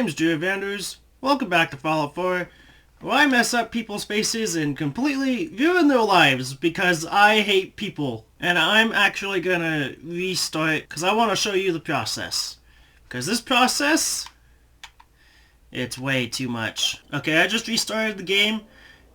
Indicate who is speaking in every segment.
Speaker 1: name's Drew Vanders. Welcome back to Fallout 4, where I mess up people's faces and completely ruin their lives because I hate people. And I'm actually gonna restart because I want to show you the process. Because this process, it's way too much. Okay, I just restarted the game,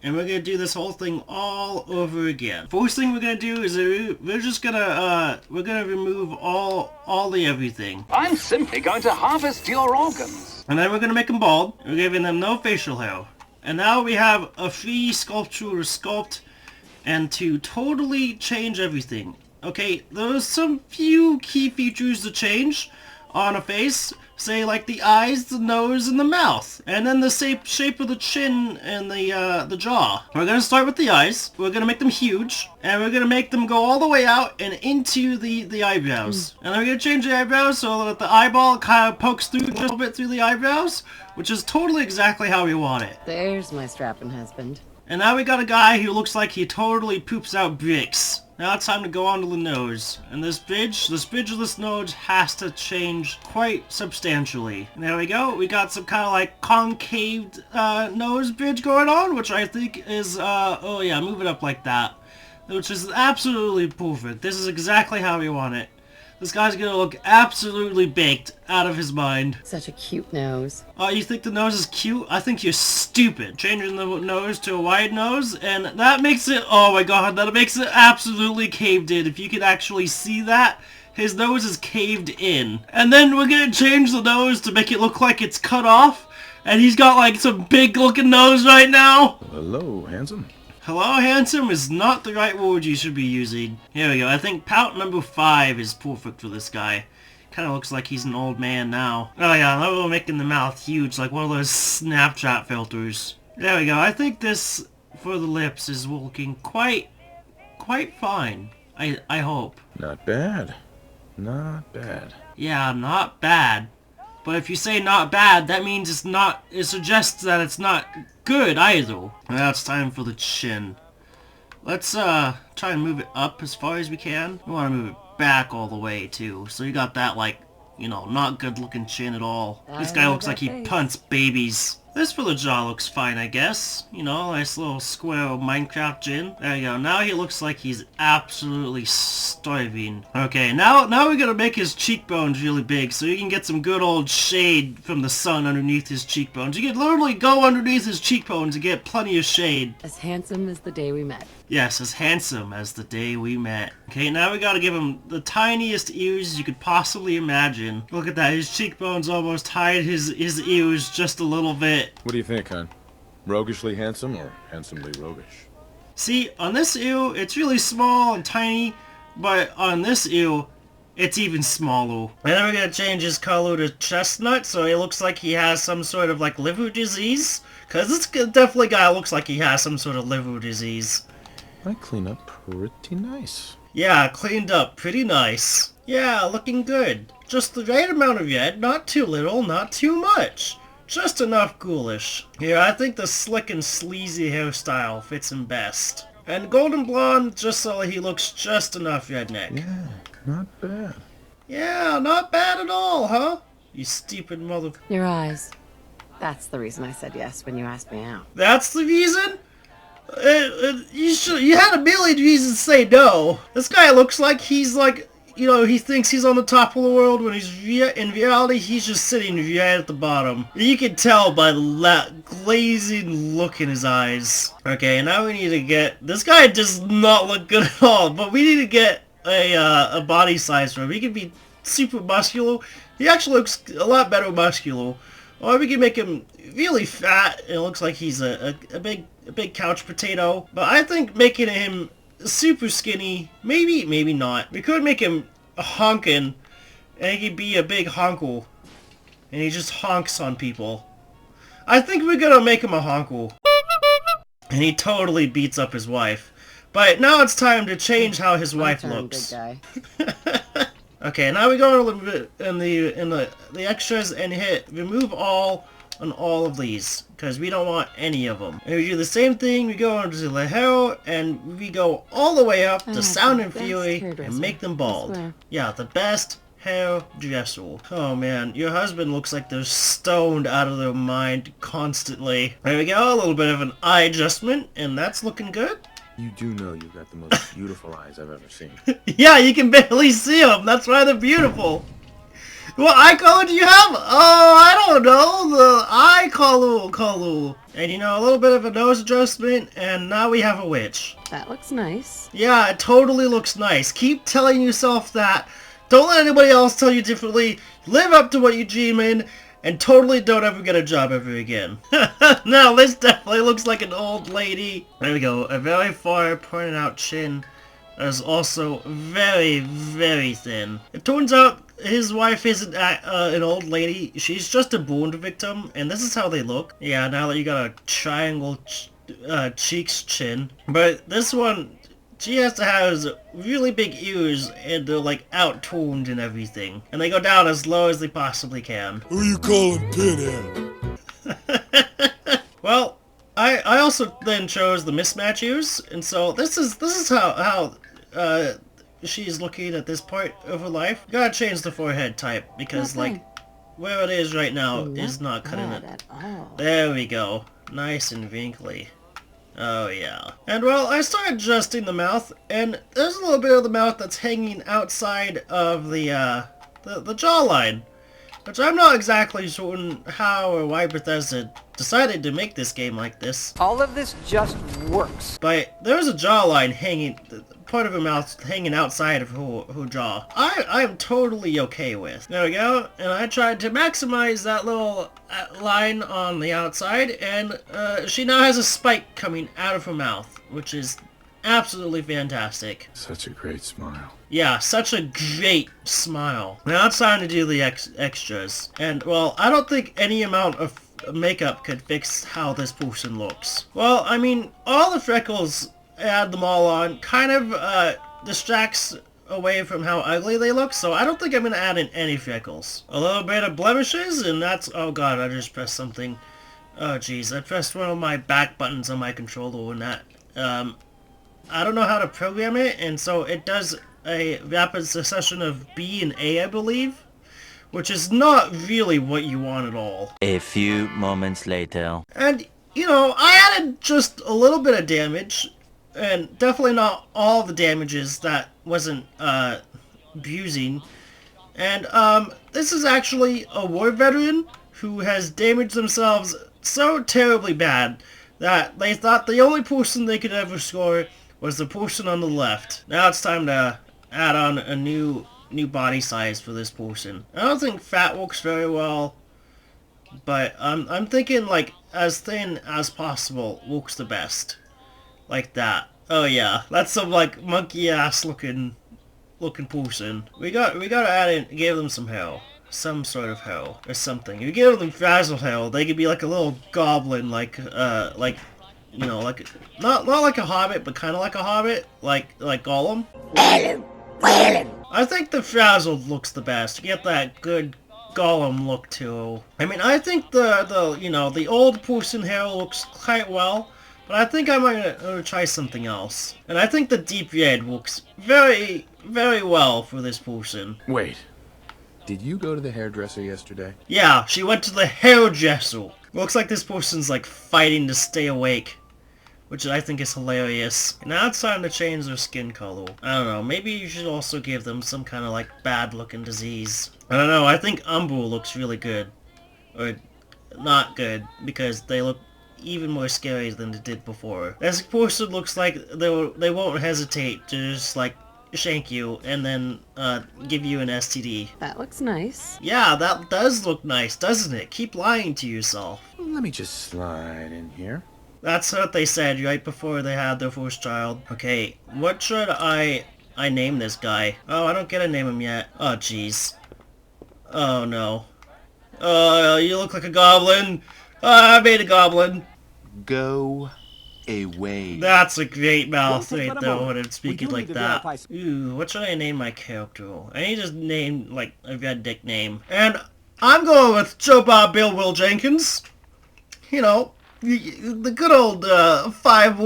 Speaker 1: and we're gonna do this whole thing all over again. First thing we're gonna do is we're just gonna remove all the everything.
Speaker 2: I'm simply going to harvest your organs.
Speaker 1: And then we're gonna make them bald. We're giving them no facial hair. And now we have a free sculpture to sculpt and to totally change everything. Okay, there's some few key features to change on a face. Say like the eyes, the nose, and the mouth. And then the shape of the chin and the jaw. We're gonna start with the eyes. We're gonna make them huge. And we're gonna make them go all the way out and into the eyebrows. And then we're gonna change the eyebrows so that the eyeball kind of pokes through a little bit through the eyebrows. Which is totally exactly how we want it.
Speaker 3: There's my strapping husband.
Speaker 1: And now we got a guy who looks like he totally poops out bricks. Now it's time to go on to the nose. And this bridge of this nose has to change quite substantially. And there we go. We got some kind of like concave nose bridge going on, which I think is, oh yeah, move it up like that. Which is absolutely perfect. This is exactly how we want it. This guy's gonna look absolutely baked out of his mind.
Speaker 3: Such a cute nose.
Speaker 1: Oh, you think the nose is cute? I think you're stupid. Changing the nose to a wide nose, and that makes it, oh my god, that makes it absolutely caved in. If you can actually see that, his nose is caved in. And then we're gonna change the nose to make it look like it's cut off, and he's got like some big looking nose right now.
Speaker 4: Hello, handsome.
Speaker 1: Hello, handsome is not the right word you should be using. Here we go. I think pout number 5 is perfect for this guy. Kind of looks like he's an old man now. Oh yeah, now we're making the mouth huge, like one of those Snapchat filters. There we go. I think this, for the lips, is looking quite fine. I hope.
Speaker 4: Not bad. Not bad.
Speaker 1: Yeah, not bad. But if you say not bad, that means it's not, it suggests that it's not good either. Now it's time for the chin. Let's try and move it up as far as we can. We want to move it back all the way too. So you got that like, you know, not good looking chin at all. This guy looks like he punts babies. This for the jaw looks fine, I guess. You know, nice little square Minecraft chin. There you go. Now he looks like he's absolutely starving. Okay, now we're gonna make his cheekbones really big so you can get some good old shade from the sun underneath his cheekbones. You can literally go underneath his cheekbones and get plenty of shade.
Speaker 3: As handsome as the day we met.
Speaker 1: Yes, as handsome as the day we met. Okay, now we gotta give him the tiniest ears you could possibly imagine. Look at that, his cheekbones almost hide his ears just a little bit.
Speaker 4: What do you think, hon? Roguishly handsome or handsomely roguish?
Speaker 1: See, on this ear, it's really small and tiny, but on this ear, it's even smaller. And then we're gonna change his color to chestnut, so he looks like he has some sort of like liver disease. Cause this definitely guy looks like he has some sort of liver disease.
Speaker 4: I clean up pretty nice.
Speaker 1: Yeah, cleaned up pretty nice. Yeah, looking good. Just the right amount of red, not too little, not too much. Just enough ghoulish. Here, I think the slick and sleazy hairstyle fits him best. And golden blonde, just so he looks just enough redneck.
Speaker 4: Yeah, not bad.
Speaker 1: Yeah, not bad at all, huh? You stupid mother...
Speaker 3: Your eyes. That's the reason I said yes when you asked me out.
Speaker 1: That's the reason? You had a million reasons to say no. This guy looks like he's like, you know, he thinks he's on the top of the world when he's in reality he's just sitting right at the bottom. You can tell by the glazing look in his eyes. Okay, now we need to get, this guy does not look good at all, but we need to get a body size for him. He can be super muscular. He actually looks a lot better muscular. Or we can make him really fat. It looks like he's a big couch potato. But I think making him super skinny, maybe not. We could make him honking, and he could be a big honker. And he just honks on people. I think we're gonna make him a honker. And he totally beats up his wife. But now it's time to change how his wife looks.
Speaker 3: Good guy.
Speaker 1: Okay, now we go a little bit in the extras and hit remove all on all of these because we don't want any of them. And we do the same thing. We go into the hair and we go all the way up to Sound and Fury and make them bald. Yeah, the best hairdresser. Oh man, your husband looks like they're stoned out of their mind constantly. There we go, a little bit of an eye adjustment, and that's looking good.
Speaker 4: You do know you've got the most beautiful eyes I've ever seen.
Speaker 1: Yeah, you can barely see them. That's why they're beautiful. What eye color do you have? Oh, I don't know. The eye color. And you know, a little bit of a nose adjustment, and now we have a witch.
Speaker 3: That looks nice.
Speaker 1: Yeah, it totally looks nice. Keep telling yourself that. Don't let anybody else tell you differently. Live up to what you dream in, and totally don't ever get a job ever again. Now, this definitely looks like an old lady. There we go. A very far pointed out chin. That is also very, very thin. It turns out his wife isn't an old lady. She's just a wound victim, and this is how they look. Yeah, now that you got a triangle cheeks chin. But this one, she has to have really big ears, and they're like out-toned and everything. And they go down as low as they possibly can.
Speaker 5: Who you calling Pinhead?
Speaker 1: Well, I also then chose the mismatch ears, and so this is how she's looking at this part of her life. Gotta change the forehead type because like where it is right now is not cutting it.
Speaker 3: At all.
Speaker 1: There we go, nice and wrinkly. Oh yeah. And well, I started adjusting the mouth, and there's a little bit of the mouth that's hanging outside of the jawline, which I'm not exactly certain how or why Bethesda decided to make this game like this.
Speaker 6: All of this just works.
Speaker 1: But there's a jawline hanging, part of her mouth hanging outside of her jaw. I am totally okay with. There we go, and I tried to maximize that little line on the outside, and she now has a spike coming out of her mouth, which is absolutely fantastic.
Speaker 4: Such a great smile.
Speaker 1: Yeah, such a great smile. Now it's time to do the extras. And, well, I don't think any amount of makeup could fix how this person looks. Well, I mean, all the freckles, add them all on, kind of distracts away from how ugly they look, so I don't think I'm going to add in any freckles. A little bit of blemishes, and that's... Oh god, I just pressed something. Oh jeez, I pressed one of my back buttons on my controller and that... I don't know how to program it, and so it does a rapid succession of B and A, I believe, which is not really what you want at all.
Speaker 7: A few moments later.
Speaker 1: And, you know, I added just a little bit of damage, and definitely not all the damages that wasn't, abusing. And, this is actually a war veteran who has damaged themselves so terribly bad that they thought the only person they could ever score was the person on the left. Now it's time to add on a new body size for this person. I don't think fat works very well, but I'm thinking like as thin as possible works the best. Like that. Oh yeah, that's some like monkey ass looking person. We gotta add in, give them some hair. Some sort of hair or something. If you give them frazzled hair, they could be like a little goblin, like you know, like not like a hobbit, but kind of like a hobbit, like Gollum. I think the frazzled looks the best. You get that good Gollum look too. I mean, I think the you know, the old person hair looks quite well, but I think I'm gonna try something else. And I think the deep red looks very, very well for this person.
Speaker 4: Wait. Did you go to the hairdresser yesterday?
Speaker 1: Yeah, she went to the hairdresser. Looks like this person's like fighting to stay awake, which I think is hilarious. Now it's time to change their skin color. I don't know, maybe you should also give them some kind of like bad looking disease. I don't know, I think Umbra looks really good. Or not good, because they look even more scary than they did before. This person looks like they won't hesitate to just like shank you and then give you an STD.
Speaker 3: That looks nice.
Speaker 1: Yeah, that does look nice, doesn't it? Keep lying to yourself.
Speaker 4: Let me just slide in here.
Speaker 1: That's what they said right before they had their first child. Okay, what should I name this guy? Oh, I don't get to name him yet. Oh, jeez. Oh, no. Oh, you look like a goblin. I made a goblin.
Speaker 7: Go away.
Speaker 1: That's a great mouth right there when I'm speaking like that. Ooh, what should I name my character? I need to name, like, a redneck name. And I'm going with Joe Bob Bill Will Jenkins. You know, the good old five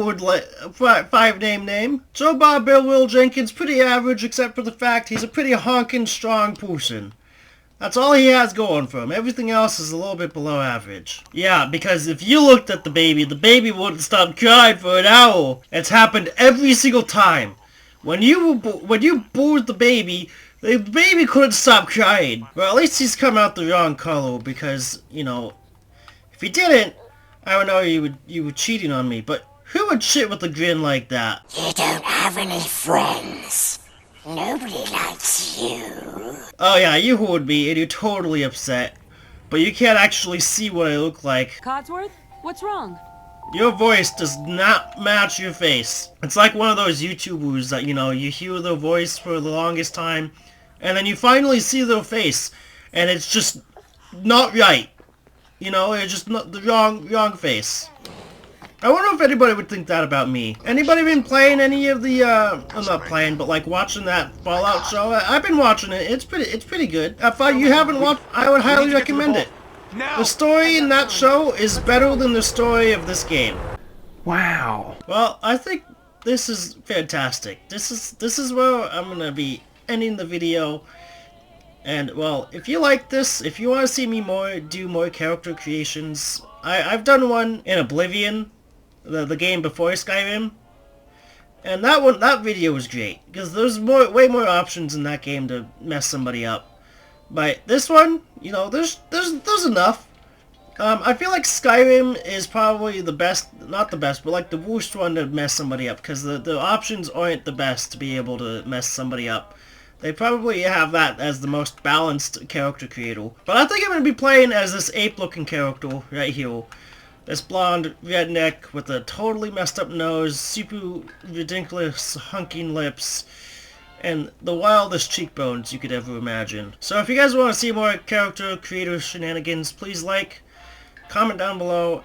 Speaker 1: name. Joe Bob Bill Will Jenkins, pretty average except for the fact he's a pretty honking strong person. That's all he has going for him. Everything else is a little bit below average. Yeah, because if you looked at the baby wouldn't stop crying for an hour. It's happened every single time. When you booed the baby couldn't stop crying. Well, at least he's come out the wrong color because, you know, if he didn't, I would know you were cheating on me. But who would shit with a grin like that?
Speaker 8: You don't have any friends. Nobody likes you.
Speaker 1: Oh yeah, you would be, and you're totally upset. But you can't actually see what I look like.
Speaker 9: Codsworth, what's wrong?
Speaker 1: Your voice does not match your face. It's like one of those YouTubers that, you know, you hear their voice for the longest time, and then you finally see their face, and it's just not right. You know, it's just not the wrong face. I wonder if anybody would think that about me. Anybody been playing any of the, I'm not playing, but like watching that Fallout show? I've been watching it. It's pretty good. If you haven't watched, I would highly recommend it. The story in that show is better than the story of this game.
Speaker 6: Wow.
Speaker 1: Well, I think this is fantastic. This is where I'm gonna be ending the video. And well, if you like this, if you want to see me do more character creations, I've done one in Oblivion, the game before Skyrim, and that video was great because there's way more options in that game to mess somebody up. But this one, you know, there's enough. I feel like Skyrim is probably the best, not the best, but like the worst one to mess somebody up because the options aren't the best to be able to mess somebody up. They probably have that as the most balanced character creator. But I think I'm going to be playing as this ape-looking character right here. This blonde redneck with a totally messed up nose, super ridiculous hunking lips, and the wildest cheekbones you could ever imagine. So if you guys want to see more character creator shenanigans, please like, comment down below,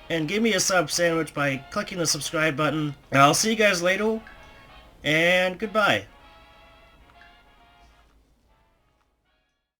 Speaker 1: and give me a sub sandwich by clicking the subscribe button. And I'll see you guys later, and goodbye.